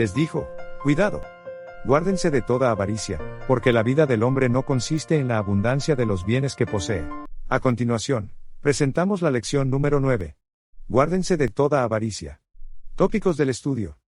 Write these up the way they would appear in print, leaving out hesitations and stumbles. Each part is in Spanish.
les dijo: cuidado. Guárdense de toda avaricia, porque la vida del hombre no consiste en la abundancia de los bienes que posee. A continuación, presentamos la lección número 9. Guárdense de toda avaricia. Tópicos del estudio.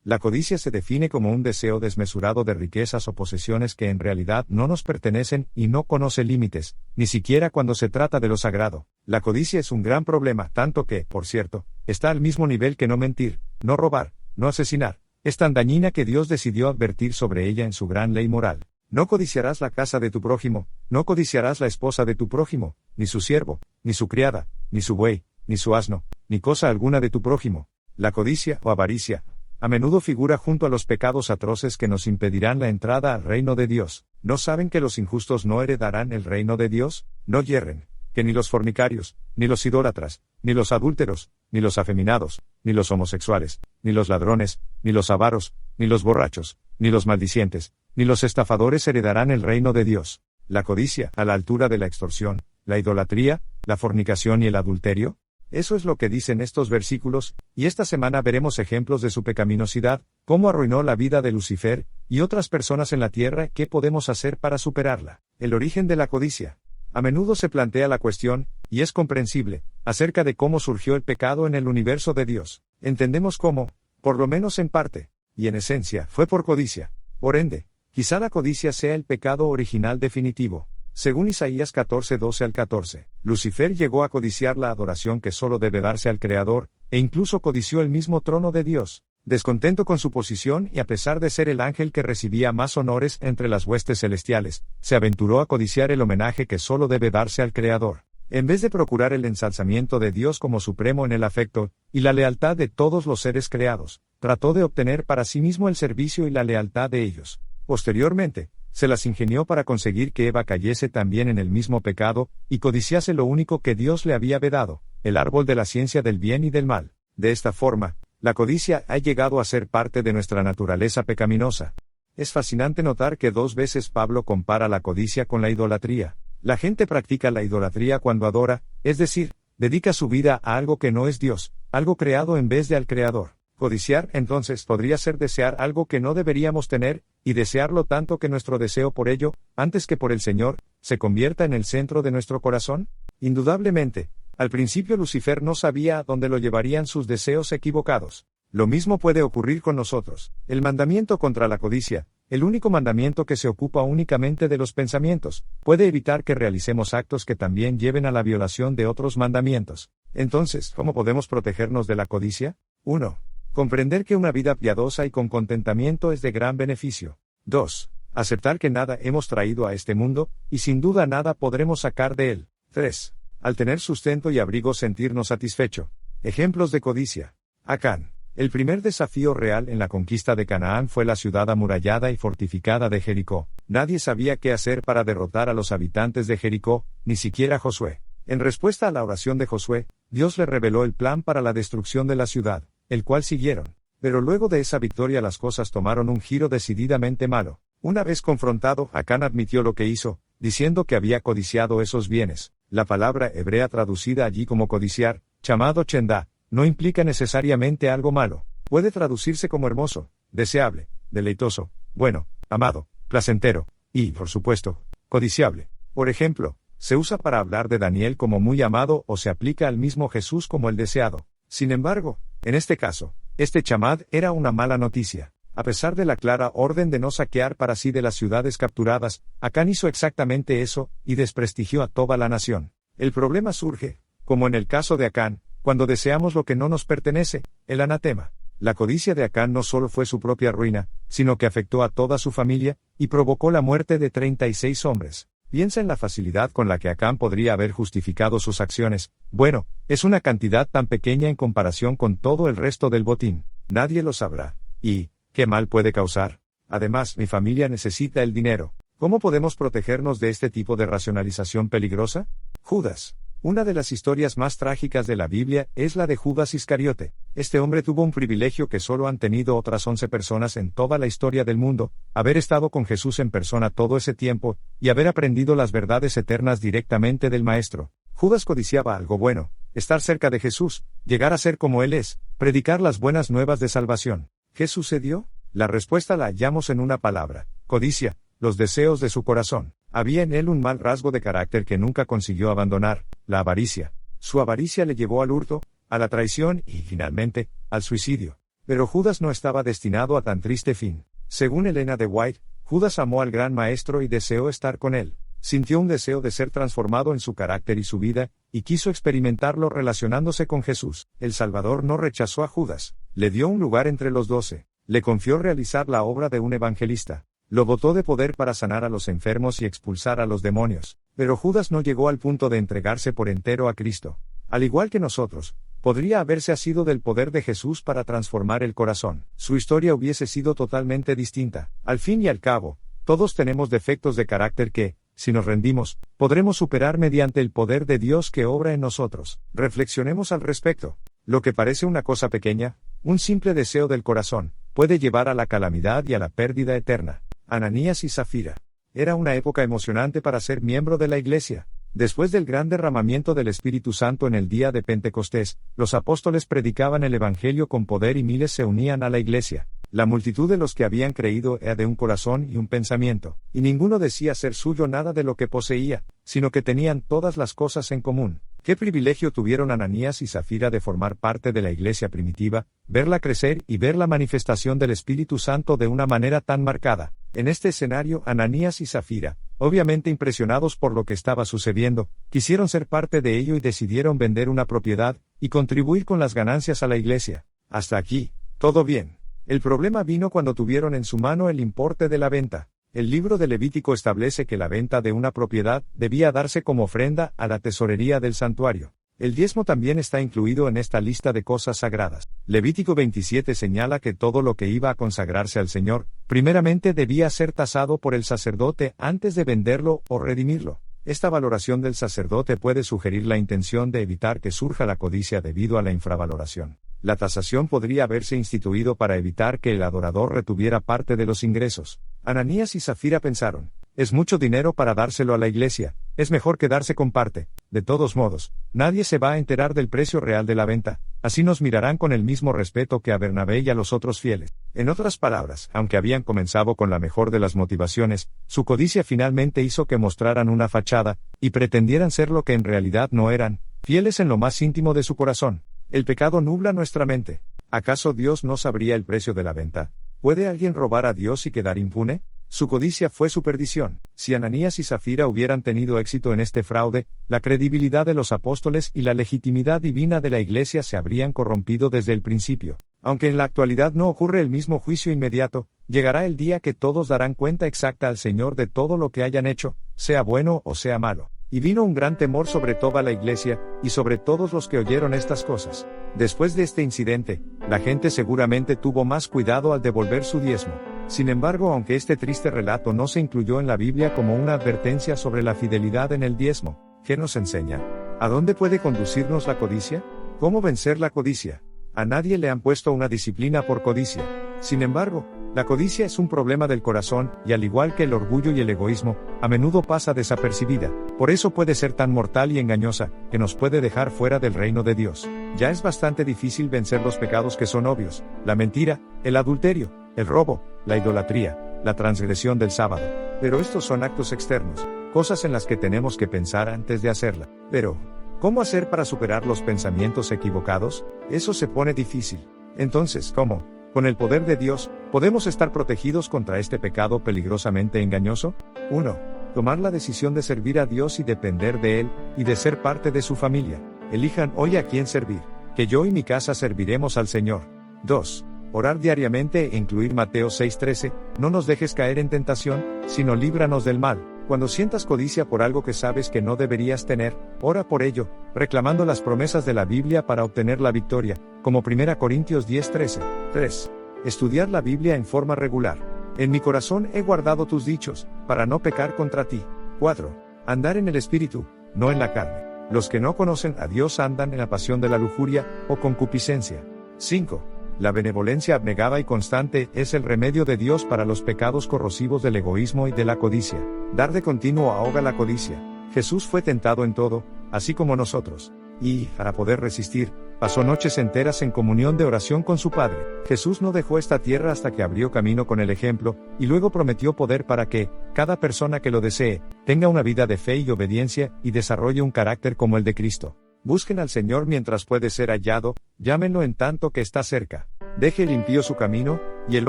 La codicia se define como un deseo desmesurado de riquezas o posesiones que en realidad no nos pertenecen y no conoce límites, ni siquiera cuando se trata de lo sagrado. La codicia es un gran problema, tanto que, por cierto, está al mismo nivel que no mentir, no robar, no asesinar. Es tan dañina que Dios decidió advertir sobre ella en su gran ley moral. No codiciarás la casa de tu prójimo, no codiciarás la esposa de tu prójimo, ni su siervo, ni su criada, ni su buey, ni su asno, ni cosa alguna de tu prójimo. La codicia, o avaricia, a menudo figura junto a los pecados atroces que nos impedirán la entrada al reino de Dios. ¿No saben que los injustos no heredarán el reino de Dios? No yerren, que ni los fornicarios, ni los idólatras, ni los adúlteros, ni los afeminados, ni los homosexuales, ni los ladrones, ni los avaros, ni los borrachos, ni los maldicientes, ni los estafadores heredarán el reino de Dios. La codicia, a la altura de la extorsión, la idolatría, la fornicación y el adulterio. Eso es lo que dicen estos versículos, y esta semana veremos ejemplos de su pecaminosidad, cómo arruinó la vida de Lucifer, y otras personas en la tierra. ¿Qué podemos hacer para superarla? El origen de la codicia. A menudo se plantea la cuestión, y es comprensible, acerca de cómo surgió el pecado en el universo de Dios. Entendemos cómo, por lo menos en parte, y en esencia, fue por codicia. Por ende, quizá la codicia sea el pecado original definitivo. Según Isaías 14:12 al 14, Lucifer llegó a codiciar la adoración que solo debe darse al Creador, e incluso codició el mismo trono de Dios. Descontento con su posición y a pesar de ser el ángel que recibía más honores entre las huestes celestiales, se aventuró a codiciar el homenaje que solo debe darse al Creador. En vez de procurar el ensalzamiento de Dios como supremo en el afecto, y la lealtad de todos los seres creados, trató de obtener para sí mismo el servicio y la lealtad de ellos. Posteriormente, se las ingenió para conseguir que Eva cayese también en el mismo pecado, y codiciase lo único que Dios le había vedado, el árbol de la ciencia del bien y del mal. De esta forma, la codicia ha llegado a ser parte de nuestra naturaleza pecaminosa. Es fascinante notar que 2 veces Pablo compara la codicia con la idolatría. La gente practica la idolatría cuando adora, es decir, dedica su vida a algo que no es Dios, algo creado en vez de al Creador. Codiciar, entonces, podría ser desear algo que no deberíamos tener, y desearlo tanto que nuestro deseo por ello, antes que por el Señor, se convierta en el centro de nuestro corazón. Indudablemente, al principio Lucifer no sabía a dónde lo llevarían sus deseos equivocados. Lo mismo puede ocurrir con nosotros. El mandamiento contra la codicia, el único mandamiento que se ocupa únicamente de los pensamientos, puede evitar que realicemos actos que también lleven a la violación de otros mandamientos. Entonces, ¿cómo podemos protegernos de la codicia? 1. Comprender que una vida piadosa y con contentamiento es de gran beneficio. 2. Aceptar que nada hemos traído a este mundo, y sin duda nada podremos sacar de él. 3. Al tener sustento y abrigo sentirnos satisfecho. Ejemplos de codicia. Acán. El primer desafío real en la conquista de Canaán fue la ciudad amurallada y fortificada de Jericó. Nadie sabía qué hacer para derrotar a los habitantes de Jericó, ni siquiera Josué. En respuesta a la oración de Josué, Dios le reveló el plan para la destrucción de la ciudad, el cual siguieron. Pero luego de esa victoria las cosas tomaron un giro decididamente malo. Una vez confrontado, Acán admitió lo que hizo, diciendo que había codiciado esos bienes. La palabra hebrea traducida allí como codiciar, chamado chendá, no implica necesariamente algo malo. Puede traducirse como hermoso, deseable, deleitoso, bueno, amado, placentero, y, por supuesto, codiciable. Por ejemplo, se usa para hablar de Daniel como muy amado o se aplica al mismo Jesús como el deseado. Sin embargo, en este caso, este chamad era una mala noticia. A pesar de la clara orden de no saquear para sí de las ciudades capturadas, Acán hizo exactamente eso, y desprestigió a toda la nación. El problema surge, como en el caso de Acán, cuando deseamos lo que no nos pertenece, el anatema. La codicia de Acán no solo fue su propia ruina, sino que afectó a toda su familia, y provocó la muerte de 36 hombres. Piensa en la facilidad con la que Acán podría haber justificado sus acciones. Bueno, es una cantidad tan pequeña en comparación con todo el resto del botín. Nadie lo sabrá. Y, ¿qué mal puede causar? Además, mi familia necesita el dinero. ¿Cómo podemos protegernos de este tipo de racionalización peligrosa? Judas. Una de las historias más trágicas de la Biblia es la de Judas Iscariote. Este hombre tuvo un privilegio que solo han tenido otras 11 personas en toda la historia del mundo: haber estado con Jesús en persona todo ese tiempo, y haber aprendido las verdades eternas directamente del Maestro. Judas codiciaba algo bueno, estar cerca de Jesús, llegar a ser como Él es, predicar las buenas nuevas de salvación. ¿Qué sucedió? La respuesta la hallamos en una palabra: codicia, los deseos de su corazón. Había en él un mal rasgo de carácter que nunca consiguió abandonar: la avaricia. Su avaricia le llevó al hurto, a la traición y, finalmente, al suicidio. Pero Judas no estaba destinado a tan triste fin. Según Elena de White, Judas amó al gran maestro y deseó estar con él. Sintió un deseo de ser transformado en su carácter y su vida, y quiso experimentarlo relacionándose con Jesús. El Salvador no rechazó a Judas, le dio un lugar entre los 12, le confió realizar la obra de un evangelista, lo dotó de poder para sanar a los enfermos y expulsar a los demonios. Pero Judas no llegó al punto de entregarse por entero a Cristo. Al igual que nosotros, podría haberse asido del poder de Jesús para transformar el corazón. Su historia hubiese sido totalmente distinta. Al fin y al cabo, todos tenemos defectos de carácter que, si nos rendimos, podremos superar mediante el poder de Dios que obra en nosotros. Reflexionemos al respecto. Lo que parece una cosa pequeña, un simple deseo del corazón, puede llevar a la calamidad y a la pérdida eterna. Ananías y Zafira. Era una época emocionante para ser miembro de la Iglesia. Después del gran derramamiento del Espíritu Santo en el día de Pentecostés, los apóstoles predicaban el Evangelio con poder y miles se unían a la Iglesia. La multitud de los que habían creído era de un corazón y un pensamiento, y ninguno decía ser suyo nada de lo que poseía, sino que tenían todas las cosas en común. Qué privilegio tuvieron Ananías y Zafira de formar parte de la Iglesia primitiva, verla crecer y ver la manifestación del Espíritu Santo de una manera tan marcada. En este escenario, Ananías y Zafira, obviamente impresionados por lo que estaba sucediendo, quisieron ser parte de ello y decidieron vender una propiedad y contribuir con las ganancias a la Iglesia. Hasta aquí, todo bien. El problema vino cuando tuvieron en su mano el importe de la venta. El libro de Levítico establece que la venta de una propiedad debía darse como ofrenda a la tesorería del santuario. El diezmo también está incluido en esta lista de cosas sagradas. Levítico 27 señala que todo lo que iba a consagrarse al Señor, primeramente debía ser tasado por el sacerdote antes de venderlo o redimirlo. Esta valoración del sacerdote puede sugerir la intención de evitar que surja la codicia debido a la infravaloración. La tasación podría haberse instituido para evitar que el adorador retuviera parte de los ingresos. Ananías y Zafira pensaron: es mucho dinero para dárselo a la Iglesia, es mejor quedarse con parte. De todos modos, nadie se va a enterar del precio real de la venta, así nos mirarán con el mismo respeto que a Bernabé y a los otros fieles. En otras palabras, aunque habían comenzado con la mejor de las motivaciones, su codicia finalmente hizo que mostraran una fachada, y pretendieran ser lo que en realidad no eran, fieles en lo más íntimo de su corazón. El pecado nubla nuestra mente. ¿Acaso Dios no sabría el precio de la venta? ¿Puede alguien robar a Dios y quedar impune? Su codicia fue su perdición. Si Ananías y Zafira hubieran tenido éxito en este fraude, la credibilidad de los apóstoles y la legitimidad divina de la Iglesia se habrían corrompido desde el principio. Aunque en la actualidad no ocurre el mismo juicio inmediato, llegará el día que todos darán cuenta exacta al Señor de todo lo que hayan hecho, sea bueno o sea malo. Y vino un gran temor sobre toda la Iglesia, y sobre todos los que oyeron estas cosas. Después de este incidente, la gente seguramente tuvo más cuidado al devolver su diezmo. Sin embargo, aunque este triste relato no se incluyó en la Biblia como una advertencia sobre la fidelidad en el diezmo, ¿qué nos enseña? ¿A dónde puede conducirnos la codicia? ¿Cómo vencer la codicia? A nadie le han puesto una disciplina por codicia. Sin embargo, la codicia es un problema del corazón, y al igual que el orgullo y el egoísmo, a menudo pasa desapercibida. Por eso puede ser tan mortal y engañosa, que nos puede dejar fuera del reino de Dios. Ya es bastante difícil vencer los pecados que son obvios: la mentira, el adulterio, el robo, la idolatría, la transgresión del sábado. Pero estos son actos externos, cosas en las que tenemos que pensar antes de hacerla. Pero, ¿cómo hacer para superar los pensamientos equivocados? Eso se pone difícil. Entonces, ¿cómo? Con el poder de Dios, ¿podemos estar protegidos contra este pecado peligrosamente engañoso? 1. Tomar la decisión de servir a Dios y depender de Él, y de ser parte de su familia. Elijan hoy a quién servir. Que yo y mi casa serviremos al Señor. 2. Orar diariamente e incluir Mateo 6:13, no nos dejes caer en tentación, sino líbranos del mal. Cuando sientas codicia por algo que sabes que no deberías tener, ora por ello, reclamando las promesas de la Biblia para obtener la victoria, como 1 Corintios 10:13. 3. Estudiar la Biblia en forma regular. En mi corazón he guardado tus dichos, para no pecar contra ti. 4. Andar en el Espíritu, no en la carne. Los que no conocen a Dios andan en la pasión de la lujuria, o concupiscencia. 5. La benevolencia abnegada y constante es el remedio de Dios para los pecados corrosivos del egoísmo y de la codicia. Dar de continuo ahoga la codicia. Jesús fue tentado en todo, así como nosotros, y, para poder resistir, pasó noches enteras en comunión de oración con su Padre. Jesús no dejó esta tierra hasta que abrió camino con el ejemplo, y luego prometió poder para que, cada persona que lo desee, tenga una vida de fe y obediencia, y desarrolle un carácter como el de Cristo. Busquen al Señor mientras puede ser hallado, llámenlo en tanto que está cerca. Deje el impío su camino, y el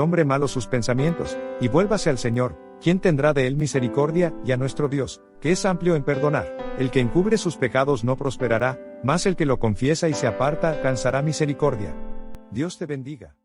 hombre malo sus pensamientos, y vuélvase al Señor, quien tendrá de él misericordia, y a nuestro Dios, que es amplio en perdonar. El que encubre sus pecados no prosperará, mas el que lo confiesa y se aparta alcanzará misericordia. Dios te bendiga.